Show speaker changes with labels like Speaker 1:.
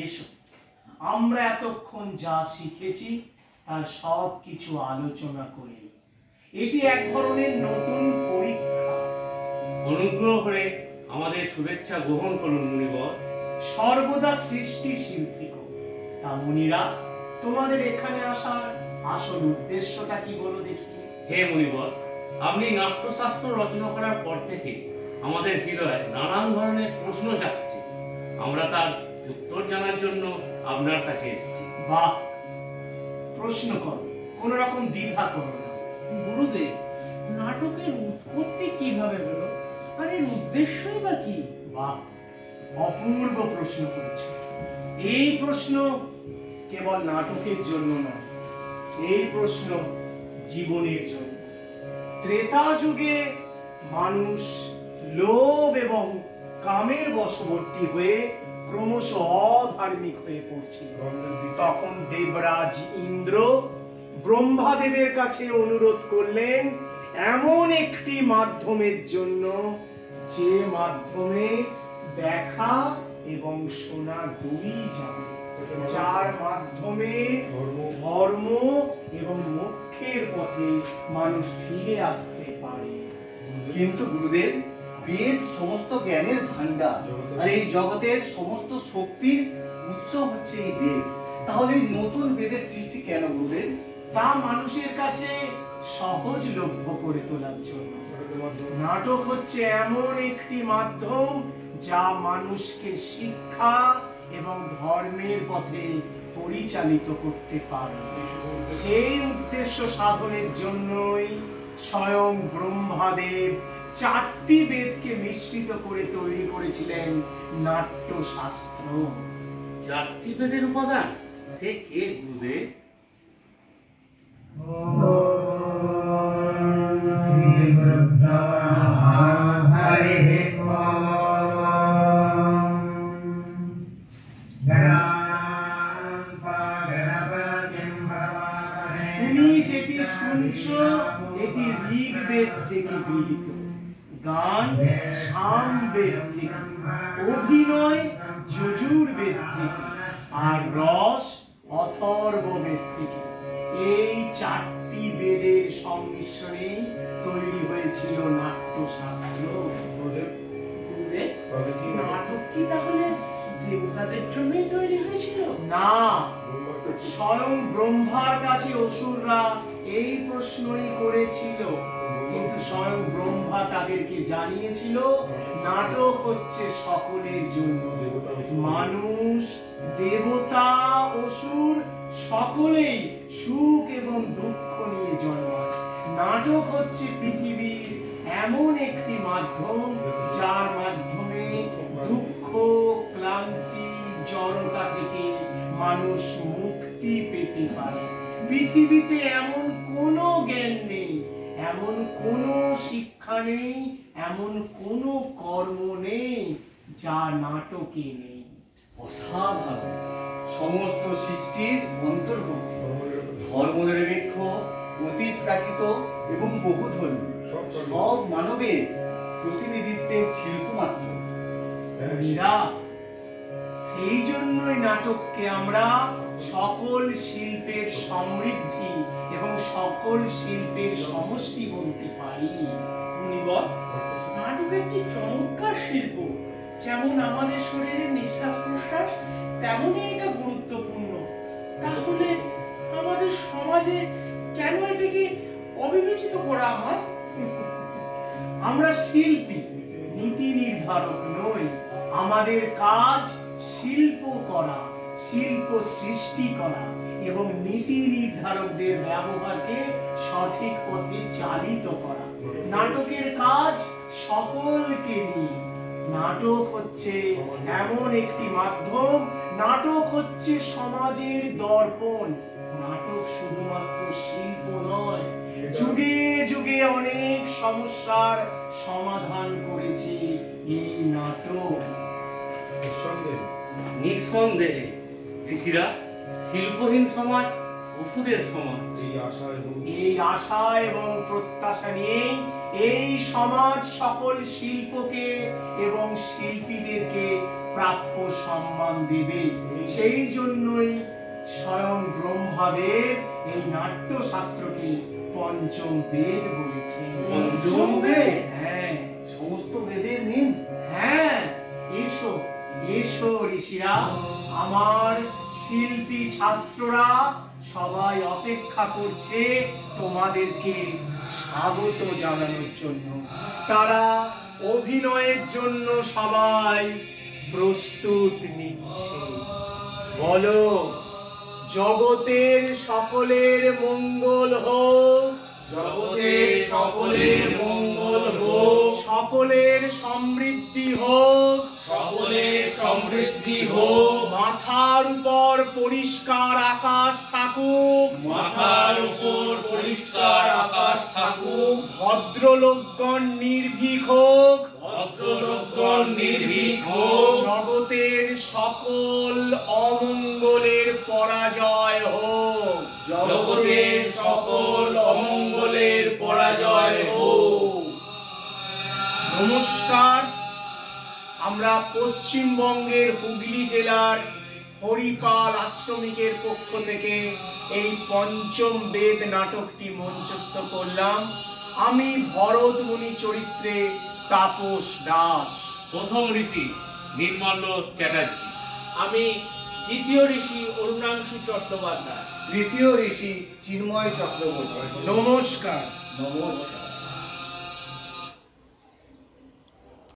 Speaker 1: এসো আমরা এতক্ষণ যা শিখেছি তার সব কিছু আলোচনা করি। এটি এক ধরনের নতুন পরীক্ষা।
Speaker 2: অনুগ্রহ করে আমাদের শুভেচ্ছা গ্রহণ করুন মুনিবর।
Speaker 1: সর্বদা সৃষ্টিশীল থেকো। তা মুনিরা, তোমাদের এখানে আসার আসল উদ্দেশ্যটা কি বলো দেখি?
Speaker 2: হে মুনিবর, আপনি নাট্যশাস্ত্র রচনা করার পর থেকে আমাদের হৃদয়ে নানান ধরনের প্রশ্ন জাগছে। আমরা তার উত্তর জানার জন্য আপনার কাছে এসেছি।
Speaker 1: বাহ, প্রশ্ন করো, কোন রকম দ্বিধা করো না।
Speaker 3: গুরুদেব, নাটকের উৎপত্তি কিভাবে হলো আর এর উদ্দেশ্যই বা কি?
Speaker 1: বাহ, অপূর্ব প্রশ্ন করেছো। এই প্রশ্ন কেবল নাটকের জন্য নয়, এই প্রশ্ন জীবনের জন্য। ত্রেতা যুগে মানুষ লোভ এবং কামের বশবর্তী হয়ে ক্রমশ অধার্মিক হয়ে পড়ছিল। তখন দেবরাজ ইন্দ্র ব্রহ্মাদেবের কাছে অনুরোধ করলেন এমন একটি মাধ্যমের জন্য যে মাধ্যমে দেখা এবং শোনা দুই যাবে, যার মাধ্যমে ধর্ম এবং মোক্ষের পথে মানুষ ফিরে আসতে পারে।
Speaker 4: কিন্তু গুরুদেব, বেদ সমস্ত জ্ঞানের ভান্ডার, আর এই জগতের সমস্ত শক্তির উৎস হচ্ছে এই বেদ। তাহলে এই নতুন বেদের সৃষ্টি কেন গুরুদেব?
Speaker 1: তা মানুষের কাছে সহজলভ্য করে তোলার জন্য। নাটক হচ্ছে এমন একটি মাধ্যম যা মানুষকে শিক্ষা এবং ধর্মের পথে পরিচালিত করতে পারে। সেই উদ্দেশ্য সাধনের জন্যই স্বয়ং ব্রহ্মাদেব 4টি বেদকে মিশ্রিত করে তৈরি করেছিলেন নাট্যশাস্ত্র।
Speaker 2: 4টি বেদের উপাদান সে কে গুরুদেব?
Speaker 1: তুমি যেটি শুনছো এটি ঋগ্বেদ থেকে গৃহীত, গান সামবেদ থেকে, অভিনয় যজুর্বেদ থেকে, আর রস অথর্ববেদ থেকে। এই 4টি বেদের সংমিশ্রণে তৈরি হয়েছিল নাট্যশাস্ত্র।
Speaker 3: গুরুদেব, নাটক কি তাহলে দেবতাদের জন্যই তৈরি হয়েছিল?
Speaker 1: না, স্বয়ং ব্রহ্মার কাছে অসুররা এই প্রশ্নই করেছিল, কিন্তু স্বয়ং ব্রহ্মা তাদেরকে জানিয়েছিল নাটক হচ্ছে সকলের জন্য। মানুষ, দেবতা, অসুর সকলেই সুখ এবং দুঃখ নিয়ে জন্মায়। নাটক হচ্ছে পৃথিবীর এমন একটি মাধ্যম যার মাধ্যমে দুঃখ, ক্লান্তি, জড়তা থেকে মানুষ মুক্তি পেতে পারে। পৃথিবীতে এমন কোনো জ্ঞান নেই, এমন কোনো শিক্ষা নেই, এমন কোনো কর্ম নেই যা নাটকে নেই।
Speaker 4: অসাধারণ! সমস্ত সৃষ্টির অন্তর্ভুক্ত, ধর্মনিরপেক্ষ, অতিপ্রাকৃত এবং বহুধর্মী, সব মানবের প্রতিনিধিত্বের শিল্প মাত্র।
Speaker 1: মীরা, সেই জন্যই নাটককে আমরা সকল শিল্পের সমৃদ্ধি এবং সকল শিল্পের সমষ্টি বলতে পারি।
Speaker 3: মুনিবর, নাটক একটি চমৎকার শিল্প। যেমন আমাদের শরীরের নিঃশ্বাস প্রশ্বাস, তেমনই এটা গুরুত্বপূর্ণ। তাহলে আমাদের সমাজে কেন এটাকে অবিবেচিত করা হয়?
Speaker 1: আমরা শিল্পী, নীতি নির্ধারক নই। আমাদের কাজ শিল্প করা, শিল্প সৃষ্টি করা এবং নীতি নির্ধারকদের ব্যবহারকে সঠিক পথে চালিত করা। নাটকের কাজ সকলকে নিয়ে। নাটক হচ্ছে এমন একটি মাধ্যম, নাটক হচ্ছে সমাজের দর্পণ। নাটক শুধুমাত্র শিল্প নয়, যুগে যুগে অনেক সমস্যার সমাধান করেছে এই নাটক।
Speaker 2: নিঃসন্দেহে ঋষিরা শিল্পহীন সমাজ ওষুধের সমাজ,
Speaker 1: এই আশা এবং প্রত্যাশা নিয়েই এই সমাজ সকল শিল্পকে এবং শিল্পীদেরকে প্রাপ্য সম্মান দেবে। সেই জন্যই স্বয়ং ব্রহ্মাদেব এই নাট্যশাস্ত্রকে পঞ্চম বেদ বলেছেন।
Speaker 4: পঞ্চম বেদ?
Speaker 1: হ্যাঁ
Speaker 4: সমস্ত বেদের মেন।
Speaker 1: হ্যাঁ, এসো এসো ঋষিরা, আমার শিল্পী ছাত্ররা সবাই অপেক্ষা করছে তোমাদেরকে স্বাগত জানানোর জন্য। তারা অভিনয়ের জন্য সবাই প্রস্তুত নিচ্ছে। বলো, জগতের সকলের মঙ্গল হোক,
Speaker 2: জগতের সকলের মঙ্গল হোক,
Speaker 1: সকলের সমৃদ্ধি হোক,
Speaker 2: সকলের সমৃদ্ধি হোক,
Speaker 1: মাথার উপর পরিষ্কার আকাশ থাকুক,
Speaker 2: মাথার উপর পরিষ্কার আকাশ থাকুক,
Speaker 1: ভদ্রলোকগণ নির্ভীক হোক,
Speaker 2: ভদ্রলোকগণ নির্ভীক হোক,
Speaker 1: জগতের সকল অমঙ্গলের পরাজয় হোক,
Speaker 2: জগতের সকল অমঙ্গলের পরাজয় হোক।
Speaker 1: নমস্কার। আমরা পশ্চিমবঙ্গের হুগলি জেলার হরিপাল আশ্রমিকের পক্ষ থেকে এই পঞ্চম বেদ নাটকটি মঞ্চস্থ করলাম। আমি ভরতমুনি চরিত্রে তাপস দাস।
Speaker 2: প্রথম ঋষি নির্মল্য চ্যাটার্জি।
Speaker 3: আমি দ্বিতীয় ঋষি অরুণাংশু চট্টোপাধ্যায়।
Speaker 4: তৃতীয় ঋষি চিন্ময় চক্রবর্তী।
Speaker 1: নমস্কার।
Speaker 4: নমস্কার।